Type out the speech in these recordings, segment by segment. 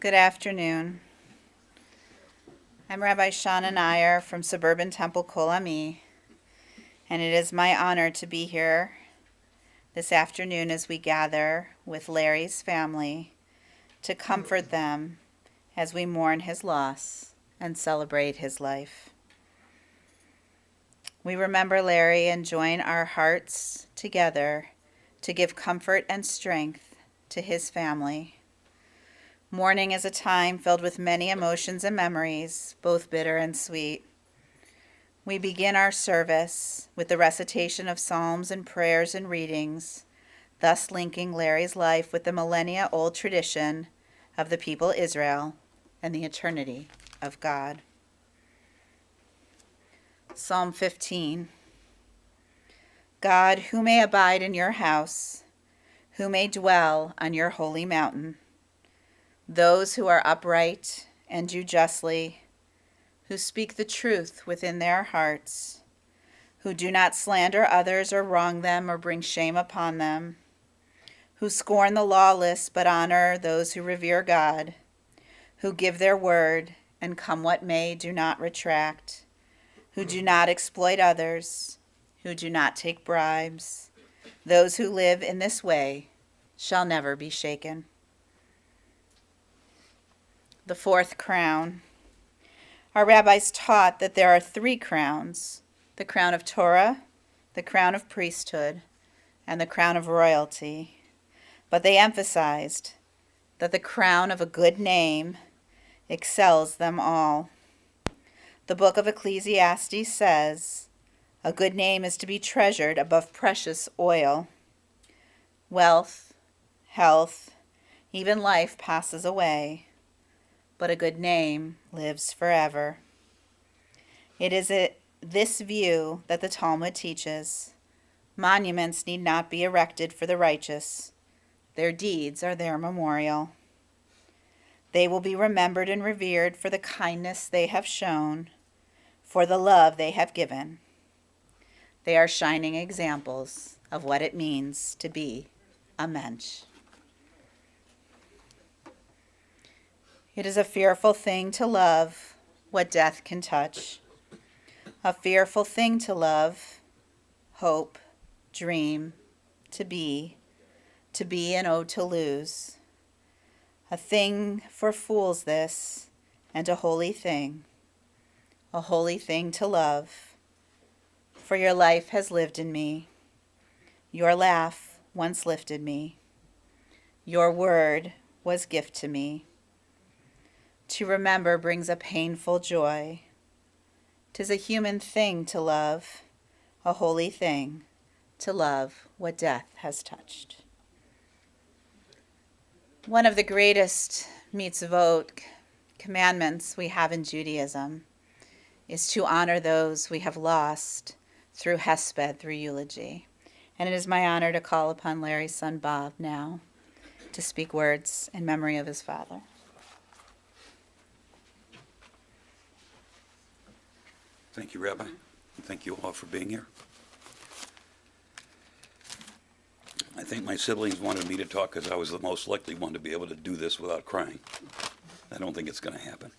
Good afternoon. I'm Rabbi Shauna Nair from suburban Temple Kol Ami, and it is my honor to be here this afternoon as we gather with Larry's family to comfort them as we mourn his loss and celebrate his life. We remember Larry and join our hearts together to give comfort and strength to his family. Mourning is a time filled with many emotions and memories, both bitter and sweet. We begin our service with the recitation of psalms and prayers and readings, thus linking Larry's life with the millennia-old tradition of the people Israel and the eternity of God. Psalm 15. God, who may abide in your house, who may dwell on your holy mountain? Those who are upright and do justly, who speak the truth within their hearts, who do not slander others or wrong them or bring shame upon them, who scorn the lawless but honor those who revere God, who give their word and come what may do not retract, who do not exploit others, who do not take bribes. Those who live in this way shall never be shaken. The fourth crown. Our rabbis taught that there are three crowns: the crown of Torah, the crown of priesthood, and the crown of royalty. But they emphasized that the crown of a good name excels them all. The book of Ecclesiastes says, "A good name is to be treasured above precious oil." Wealth, health, even life passes away, but a good name lives forever. It is this view that the Talmud teaches. Monuments need not be erected for the righteous. Their deeds are their memorial. They will be remembered and revered for the kindness they have shown, for the love they have given. They are shining examples of what it means to be a mensch. It is a fearful thing to love what death can touch. A fearful thing to love, hope, dream, to be and oh to lose. A thing for fools this, and a holy thing to love. For your life has lived in me. Your laugh once lifted me. Your word was gift to me. To remember brings a painful joy. 'Tis a human thing to love, a holy thing to love what death has touched. One of the greatest mitzvot, commandments we have in Judaism, is to honor those we have lost through hesped, through eulogy. And it is my honor to call upon Larry's son Bob now to speak words in memory of his father. Thank you, Rabbi. And thank you all for being here. I think my siblings wanted me to talk because I was the most likely one to be able to do this without crying. I don't think it's going to happen.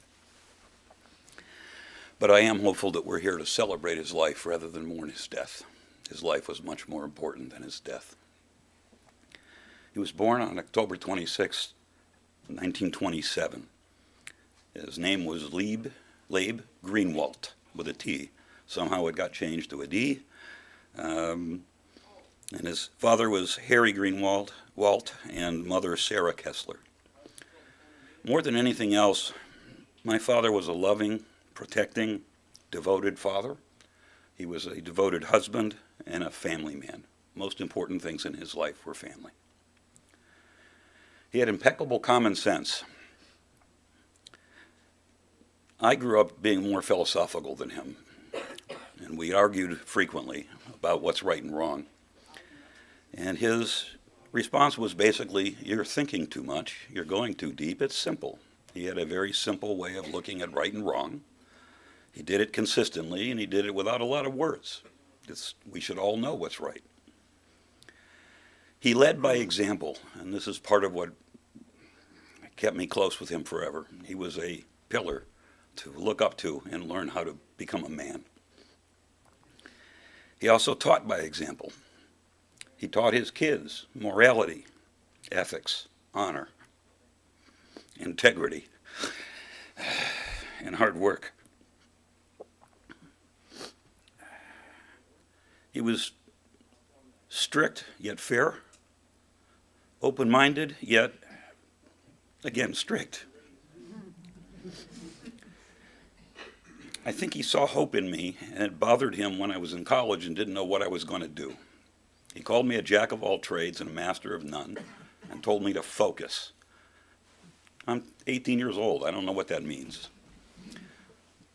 But I am hopeful that we're here to celebrate his life rather than mourn his death. His life was much more important than his death. He was born on October 26, 1927. His name was Leib Greenwald, with a T. Somehow it got changed to a D. And his father was Harry Greenwald, and mother Sarah Kessler. More than anything else, my father was a loving, protecting, devoted father. He was a devoted husband and a family man. Most important things in his life were family. He had impeccable common sense. I grew up being more philosophical than him, and we argued frequently about what's right and wrong. And his response was basically, you're thinking too much, you're going too deep, it's simple. He had a very simple way of looking at right and wrong. He did it consistently, and he did it without a lot of words. We should all know what's right. He led by example, and this is part of what kept me close with him forever. He was a pillar to look up to and learn how to become a man. He also taught by example. He taught his kids morality, ethics, honor, integrity, and hard work. He was strict yet fair, open-minded yet, again, strict. I think he saw hope in me, and it bothered him when I was in college and didn't know what I was going to do. He called me a jack of all trades and a master of none, and told me to focus. I'm 18 years old. I don't know what that means.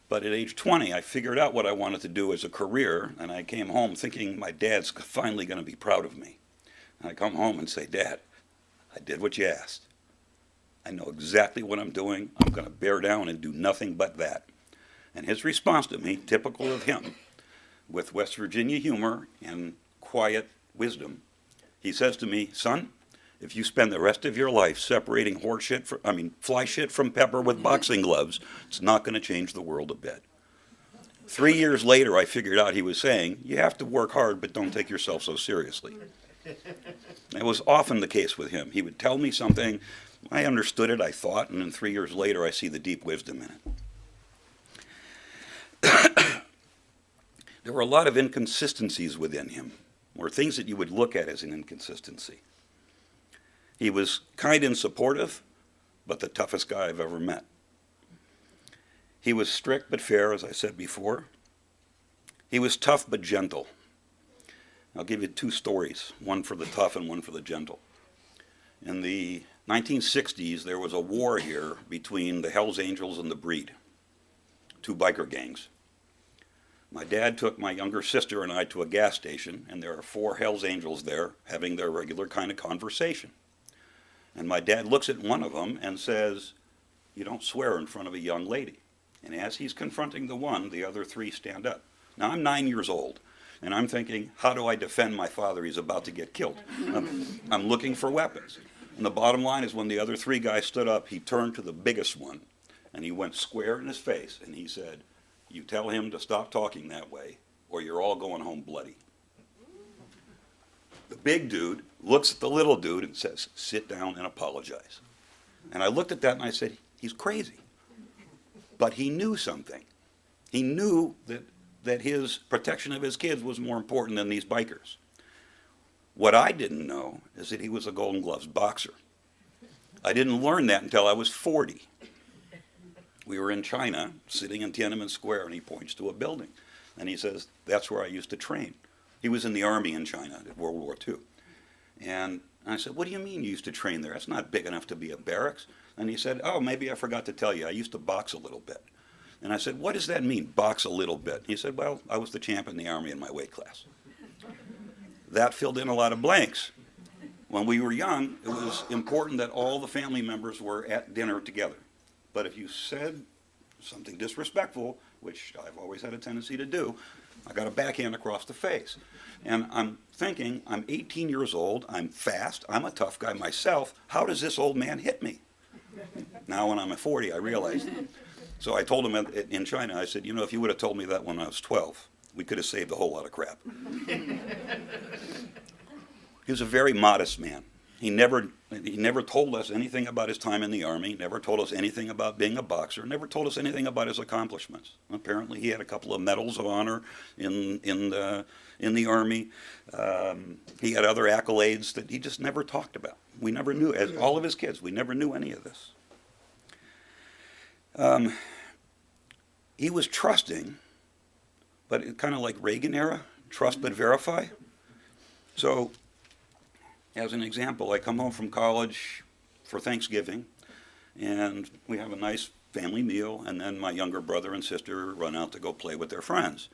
But at age 20, I figured out what I wanted to do as a career, and I came home thinking my dad's finally going to be proud of me. And I come home and say, Dad, I did what you asked. I know exactly what I'm doing. I'm going to bear down and do nothing but that. And his response to me, typical of him, with West Virginia humor and quiet wisdom, he says to me, son, if you spend the rest of your life separating fly shit from pepper with boxing gloves, it's not going to change the world a bit. 3 years later, I figured out he was saying, you have to work hard, but don't take yourself so seriously. That was often the case with him. He would tell me something, I understood it, I thought, and then 3 years later, I see the deep wisdom in it. There were a lot of inconsistencies within him, or things that you would look at as an inconsistency. He was kind and supportive, but the toughest guy I've ever met. He was strict but fair, as I said before. He was tough but gentle. I'll give you two stories, one for the tough and one for the gentle. In the 1960s, there was a war here between the Hells Angels and the Breed, two biker gangs. My dad took my younger sister and I to a gas station, and there are 4 Hells Angels there having their regular kind of conversation. And my dad looks at one of them and says, you don't swear in front of a young lady. And as he's confronting the one, the other 3 stand up. Now, I'm 9 years old, and I'm thinking, how do I defend my father? He's about to get killed. I'm looking for weapons. And the bottom line is when the other 3 guys stood up, he turned to the biggest one, and he went square in his face, and he said, you tell him to stop talking that way, or you're all going home bloody. The big dude looks at the little dude and says, sit down and apologize. And I looked at that and I said, he's crazy. But he knew something. He knew that his protection of his kids was more important than these bikers. What I didn't know is that he was a Golden Gloves boxer. I didn't learn that until I was 40. We were in China, sitting in Tiananmen Square, and he points to a building. And he says, that's where I used to train. He was in the army in China in World War II. And I said, what do you mean you used to train there? That's not big enough to be a barracks. And he said, oh, maybe I forgot to tell you, I used to box a little bit. And I said, what does that mean, box a little bit? He said, well, I was the champ in the army in my weight class. That filled in a lot of blanks. When we were young, it was important that all the family members were at dinner together. But if you said something disrespectful, which I've always had a tendency to do, I got a backhand across the face. And I'm thinking, I'm 18 years old, I'm fast, I'm a tough guy myself, how does this old man hit me? Now when I'm at 40, I realized. So I told him in China, I said, if you would have told me that when I was 12, we could have saved a whole lot of crap. He was a very modest man. He never told us anything about his time in the army, never told us anything about being a boxer, never told us anything about his accomplishments. Apparently he had a couple of medals of honor in the army. He had other accolades that he just never talked about. We never knew, as all of his kids, we never knew any of this. He was trusting, but kind of like Reagan era, trust but verify. So, as an example, I come home from college for Thanksgiving, and we have a nice family meal, and then my younger brother and sister run out to go play with their friends.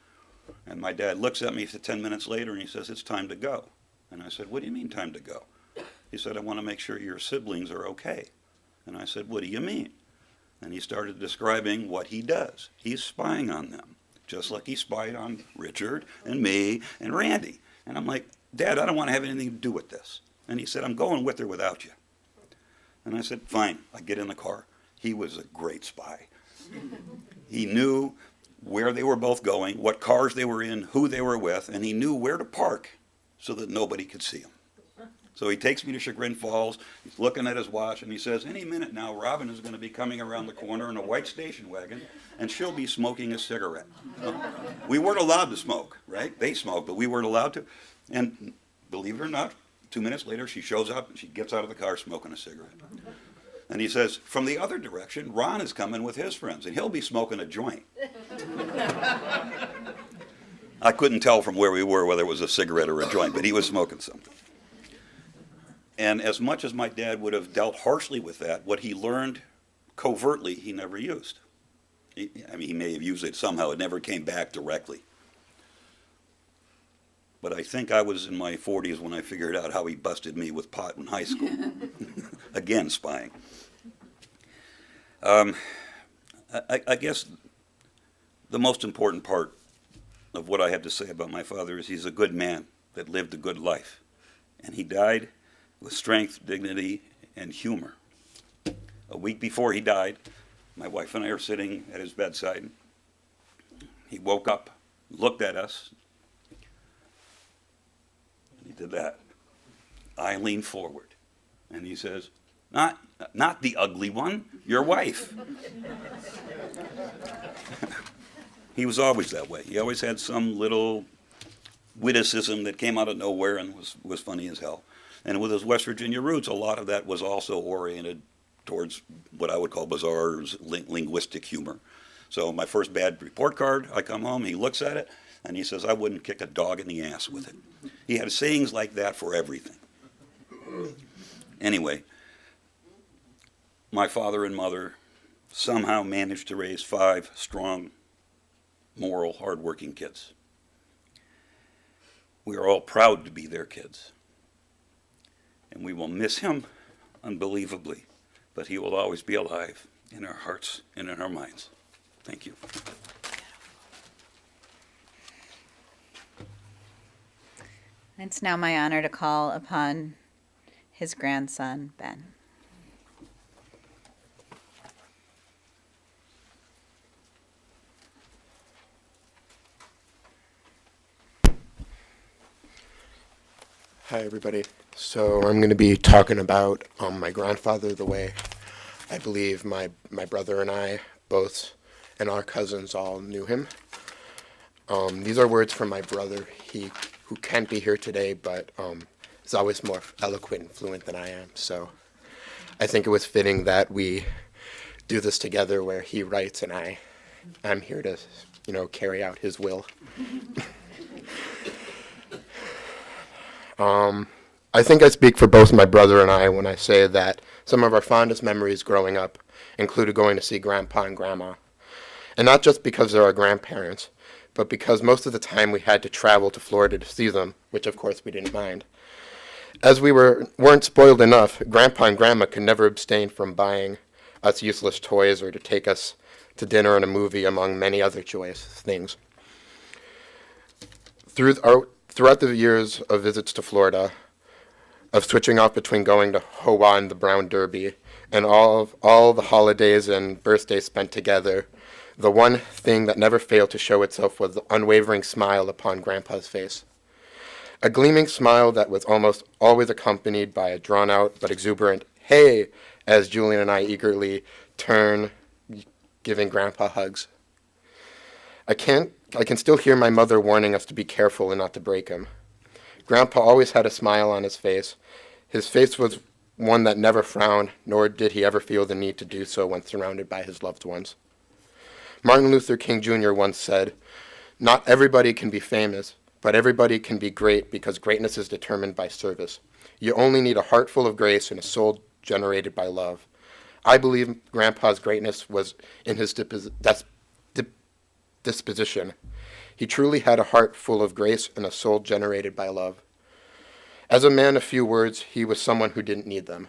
And my dad looks at me for 10 minutes later, and he says, it's time to go. And I said, what do you mean time to go? He said, I want to make sure your siblings are okay. And I said, what do you mean? And he started describing what he does. He's spying on them, just like he spied on Richard and me and Randy. And I'm like, Dad, I don't want to have anything to do with this. And he said, I'm going with or without you. And I said, fine. I get in the car. He was a great spy. He knew where they were both going, what cars they were in, who they were with, and he knew where to park so that nobody could see him. So he takes me to Chagrin Falls, he's looking at his watch, and he says, any minute now, Robin is going to be coming around the corner in a white station wagon, and she'll be smoking a cigarette. We weren't allowed to smoke, right? They smoked, but we weren't allowed to. And believe it or not, 2 minutes later, she shows up, and she gets out of the car smoking a cigarette. And he says, from the other direction, Ron is coming with his friends, and he'll be smoking a joint. I couldn't tell from where we were whether it was a cigarette or a joint, but he was smoking something. And as much as my dad would have dealt harshly with that, what he learned covertly, he never used. He may have used it somehow. It never came back directly. But I think I was in my 40s when I figured out how he busted me with pot in high school. Again, spying. I guess the most important part of what I have to say about my father is he's a good man that lived a good life. And he died with strength, dignity, and humor. A week before he died, my wife and I are sitting at his bedside. He woke up, looked at us. He did that. I leaned forward, and he says, not the ugly one, your wife. He was always that way. He always had some little witticism that came out of nowhere and was funny as hell. And with his West Virginia roots, a lot of that was also oriented towards what I would call bizarre linguistic humor. So my first bad report card, I come home, he looks at it, and he says, I wouldn't kick a dog in the ass with it. He had sayings like that for everything. Anyway, my father and mother somehow managed to raise 5 strong, moral, hardworking kids. We are all proud to be their kids. And we will miss him unbelievably, but he will always be alive in our hearts and in our minds. Thank you. It's now my honor to call upon his grandson, Ben. Hi, everybody. So I'm going to be talking about my grandfather, the way I believe my brother and I both and our cousins all knew him. These are words from my brother, who can't be here today, but is always more eloquent and fluent than I am. So I think it was fitting that we do this together, where he writes and I'm here to, carry out his will. I think I speak for both my brother and I when I say that some of our fondest memories growing up included going to see Grandpa and Grandma. And not just because they're our grandparents, but because most of the time we had to travel to Florida to see them, which of course we didn't mind. As we weren't spoiled enough, Grandpa and Grandma could never abstain from buying us useless toys or to take us to dinner and a movie, among many other joyous things. Throughout the years of visits to Florida, of switching off between going to Hoa and the Brown Derby, and all the holidays and birthdays spent together, the one thing that never failed to show itself was the unwavering smile upon Grandpa's face. A gleaming smile that was almost always accompanied by a drawn-out but exuberant "Hey!" as Julian and I eagerly turn, giving Grandpa hugs. I can still hear my mother warning us to be careful and not to break him. Grandpa always had a smile on his face. His face was one that never frowned, nor did he ever feel the need to do so when surrounded by his loved ones. Martin Luther King Jr. once said, "Not everybody can be famous, but everybody can be great because greatness is determined by service. You only need a heart full of grace and a soul generated by love." I believe Grandpa's greatness was in his disposition. He truly had a heart full of grace and a soul generated by love. As a man of few words, he was someone who didn't need them.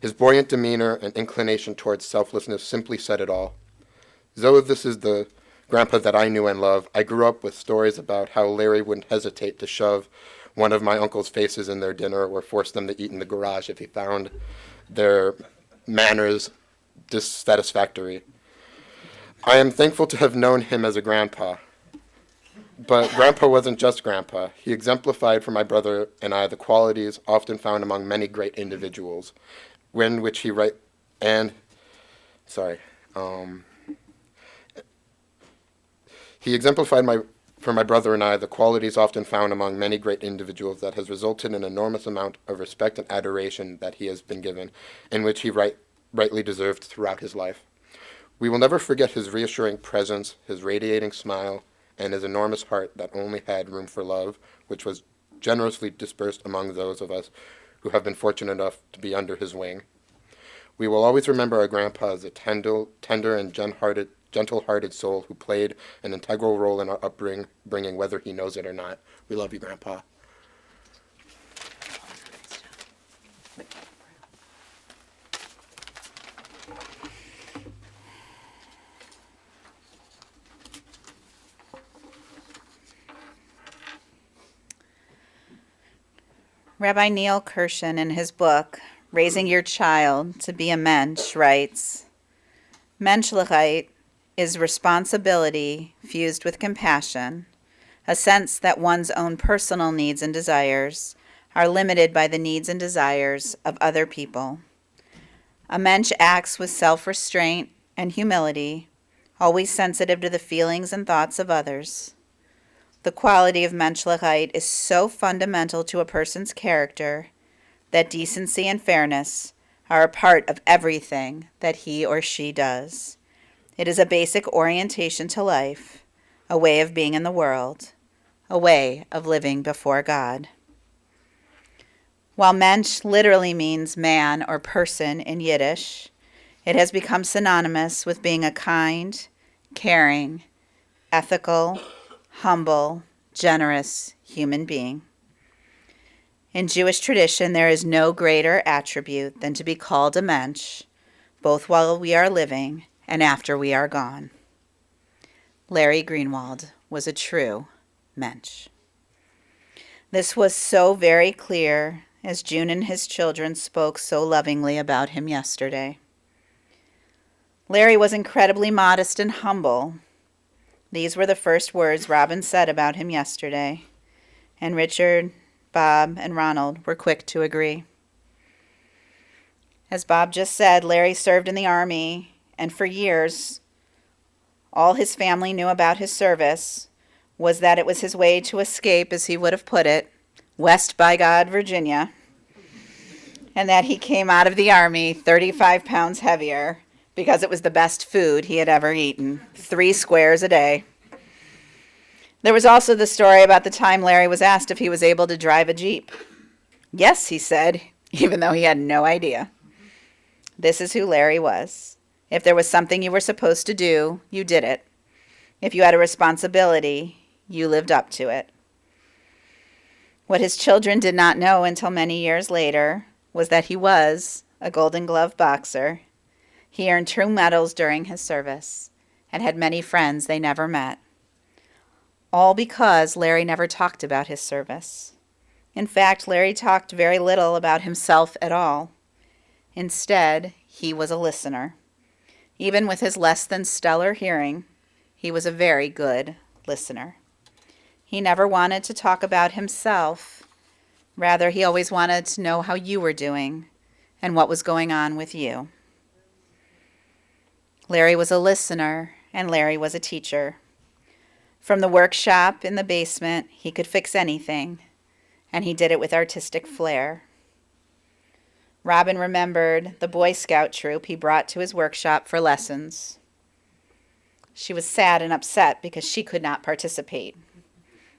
His buoyant demeanor and inclination towards selflessness simply said it all. Though this is the Grandpa that I knew and loved, I grew up with stories about how Larry wouldn't hesitate to shove one of my uncle's faces in their dinner or force them to eat in the garage if he found their manners dissatisfactory. I am thankful to have known him as a grandpa. But Grandpa wasn't just Grandpa. He exemplified for my brother and I the qualities often found among many great individuals, in which he right and sorry. He exemplified for my brother and I the qualities often found among many great individuals that has resulted in an enormous amount of respect and adoration that he has been given, in which he rightly deserved throughout his life. We will never forget his reassuring presence, his radiating smile, and his enormous heart that only had room for love, which was generously dispersed among those of us who have been fortunate enough to be under his wing. We will always remember our grandpa as a tender and gentle-hearted soul who played an integral role in our upbringing, whether he knows it or not. We love you, Grandpa. Rabbi Neil Kirshen, in his book, Raising Your Child to Be a Mensch, writes, Menschlichkeit is responsibility fused with compassion, a sense that one's own personal needs and desires are limited by the needs and desires of other people. A mensch acts with self-restraint and humility, always sensitive to the feelings and thoughts of others. The quality of Menschlichkeit is so fundamental to a person's character that decency and fairness are a part of everything that he or she does. It is a basic orientation to life, a way of being in the world, a way of living before God. While Mensch literally means man or person in Yiddish, it has become synonymous with being a kind, caring, ethical, humble, generous human being. In Jewish tradition, there is no greater attribute than to be called a mensch, both while we are living and after we are gone. Larry Greenwald was a true mensch. This was so very clear as June and his children spoke so lovingly about him yesterday. Larry was incredibly modest and humble. These were the first words Robin said about him yesterday, and Richard, Bob, and Ronald were quick to agree. As Bob just said, Larry served in the Army, and for years, all his family knew about his service was that it was his way to escape, as he would have put it, West by God, Virginia, and that he came out of the Army 35 pounds heavier because it was the best food he had ever eaten, 3 squares a day. There was also the story about the time Larry was asked if he was able to drive a Jeep. Yes, he said, even though he had no idea. This is who Larry was. If there was something you were supposed to do, you did it. If you had a responsibility, you lived up to it. What his children did not know until many years later was that he was a Golden Glove boxer. He earned 2 medals during his service and had many friends they never met. All because Larry never talked about his service. In fact, Larry talked very little about himself at all. Instead, he was a listener. Even with his less than stellar hearing, he was a very good listener. He never wanted to talk about himself. Rather, he always wanted to know how you were doing and what was going on with you. Larry was a listener, and Larry was a teacher. From the workshop in the basement, he could fix anything, and he did it with artistic flair. Robin remembered the Boy Scout troop he brought to his workshop for lessons. She was sad and upset because she could not participate.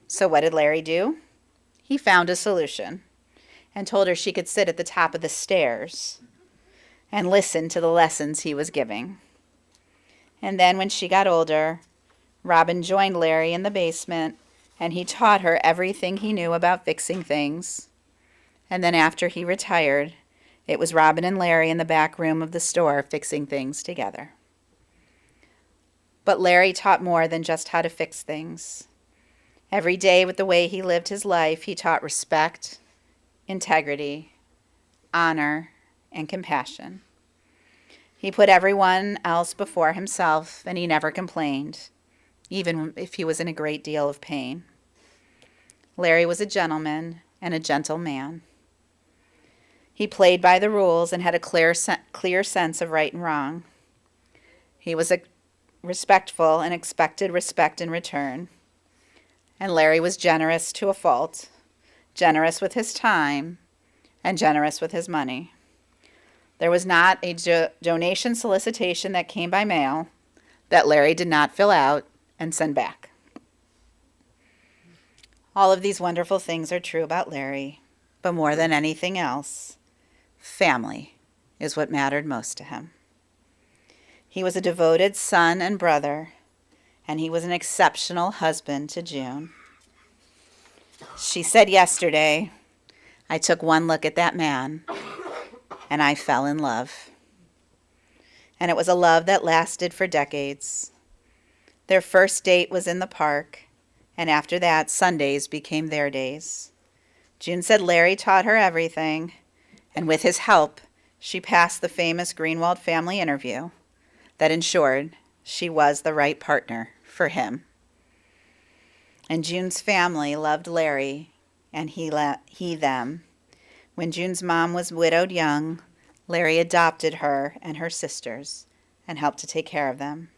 So what did Larry do? He found a solution and told her she could sit at the top of the stairs and listen to the lessons he was giving. And then when she got older, Robin joined Larry in the basement, and he taught her everything he knew about fixing things. And then after he retired, it was Robin and Larry in the back room of the store fixing things together. But Larry taught more than just how to fix things. Every day with the way he lived his life, he taught respect, integrity, honor, and compassion. He put everyone else before himself, and he never complained, even if he was in a great deal of pain. Larry was a gentleman and a gentle man. He played by the rules and had a clear sense of right and wrong. He was respectful and expected respect in return. And Larry was generous to a fault, generous with his time, and generous with his money. There was not a donation solicitation that came by mail that Larry did not fill out and send back. All of these wonderful things are true about Larry, but more than anything else, family is what mattered most to him. He was a devoted son and brother, and he was an exceptional husband to June. She said yesterday, I took one look at that man, and I fell in love. And it was a love that lasted for decades. Their first date was in the park, and after that, Sundays became their days. June said Larry taught her everything, and with his help, she passed the famous Greenwald family interview that ensured she was the right partner for him. And June's family loved Larry, and he them. When June's mom was widowed young, Larry adopted her and her sisters and helped to take care of them.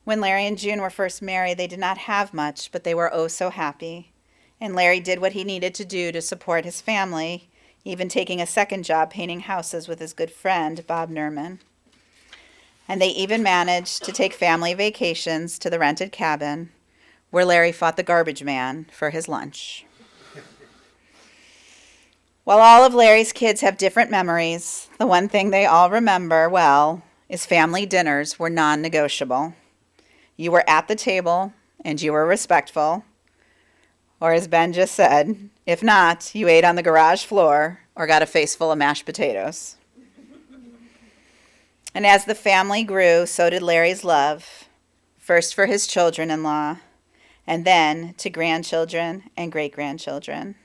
When Larry and June were first married, they did not have much, but they were oh so happy. And Larry did what he needed to do to support his family, even taking a second job painting houses with his good friend, Bob Nerman. And they even managed to take family vacations to the rented cabin where Larry fought the garbage man for his lunch. While all of Larry's kids have different memories, the one thing they all remember well is family dinners were non-negotiable. You were at the table and you were respectful, or as Ben just said, if not, you ate on the garage floor or got a face full of mashed potatoes. And as the family grew, so did Larry's love, first for his children-in-law, and then to grandchildren and great-grandchildren.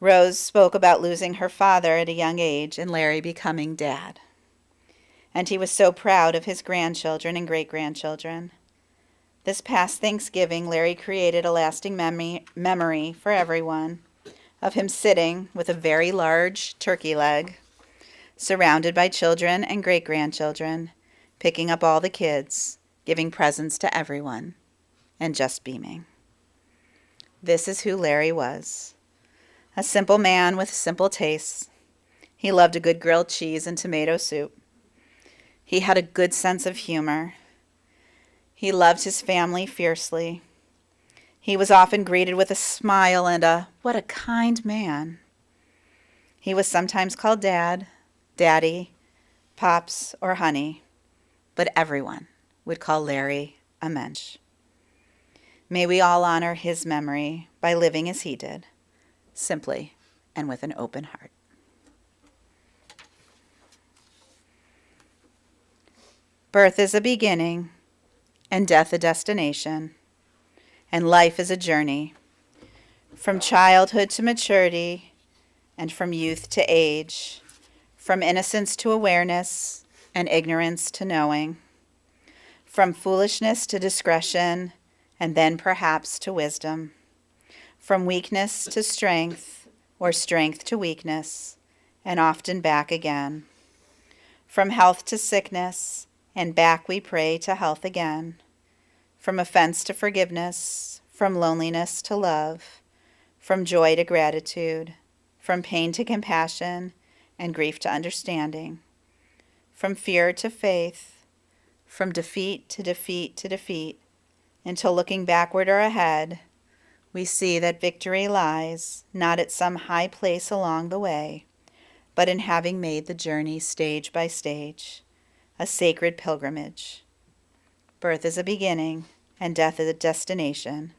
Rose spoke about losing her father at a young age and Larry becoming dad. And he was so proud of his grandchildren and great-grandchildren. This past Thanksgiving, Larry created a lasting memory for everyone of him sitting with a very large turkey leg, surrounded by children and great-grandchildren, picking up all the kids, giving presents to everyone, and just beaming. This is who Larry was. A simple man with simple tastes. He loved a good grilled cheese and tomato soup. He had a good sense of humor. He loved his family fiercely. He was often greeted with a smile and a, "What a kind man." He was sometimes called Dad, Daddy, Pops, or Honey, but everyone would call Larry a mensch. May we all honor his memory by living as he did, simply and with an open heart. Birth is a beginning, and death a destination, and life is a journey, from childhood to maturity, and from youth to age, from innocence to awareness, and ignorance to knowing, from foolishness to discretion, and then perhaps to wisdom, from weakness to strength, or strength to weakness, and often back again, from health to sickness, and back we pray to health again, from offense to forgiveness, from loneliness to love, from joy to gratitude, from pain to compassion, and grief to understanding, from fear to faith, from defeat to defeat to defeat, until looking backward or ahead, we see that victory lies not at some high place along the way, but in having made the journey stage by stage, a sacred pilgrimage. Birth is a beginning, and death is a destination,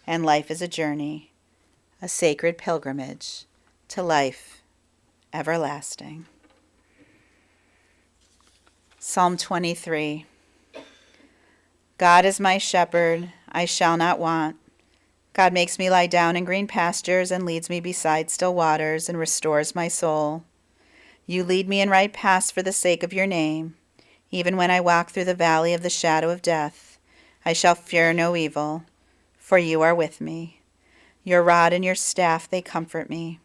and life is a journey, a sacred pilgrimage to life everlasting. Psalm 23. God is my shepherd, I shall not want. God makes me lie down in green pastures and leads me beside still waters and restores my soul. You lead me in right paths for the sake of your name. Even when I walk through the valley of the shadow of death, I shall fear no evil, for you are with me. Your rod and your staff, they comfort me.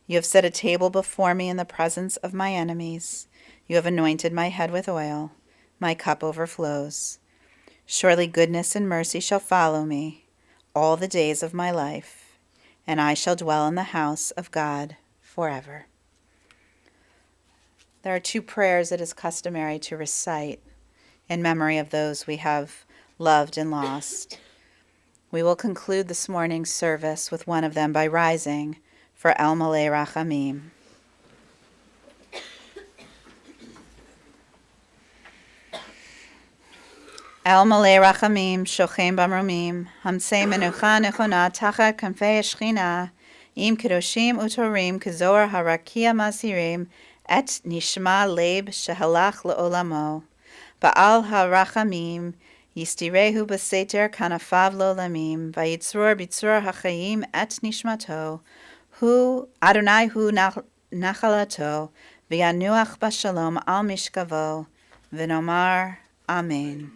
You have set a table before me in the presence of my enemies. You have anointed my head with oil. My cup overflows. Surely goodness and mercy shall follow me all the days of my life, and I shall dwell in the house of God forever. There are two prayers it is customary to recite in memory of those we have loved and lost. We will conclude this morning's service with one of them by rising for El Malei Rachamim. El Malei Rachamim, Shochem Bamromim, Hamsei Menucha Nechona Tachat Kanfei Shechina, Im Kedoshim Utorim, Kezoar Harakia Masirim, Et Nishma Leib Shehalach Le'olamo, Ba'al HaRachamim, Yistirehu B'Seter Kanafav Lolamim, Vayitzror Bitzror HaChayim Et Nishmato, Hu Adonai Hu Nachalato, V'yanuach B'Shalom Al Mishkavo, V'nomar Amen.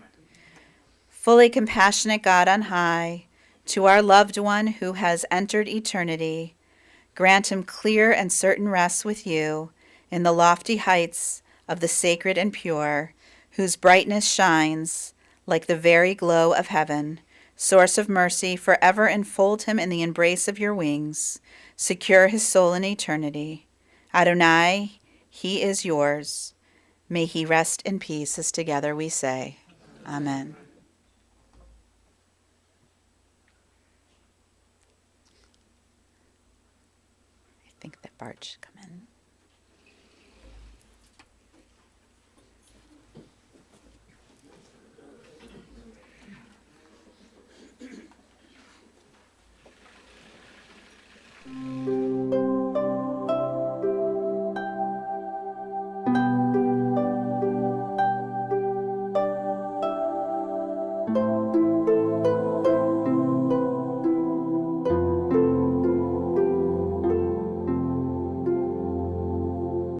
Fully compassionate God on high, to our loved one who has entered eternity, grant him clear and certain rest with you in the lofty heights of the sacred and pure, whose brightness shines like the very glow of heaven. Source of mercy, forever enfold him in the embrace of your wings. Secure his soul in eternity. Adonai, he is yours. May he rest in peace, as together we say, Amen. I think that Bart should come in.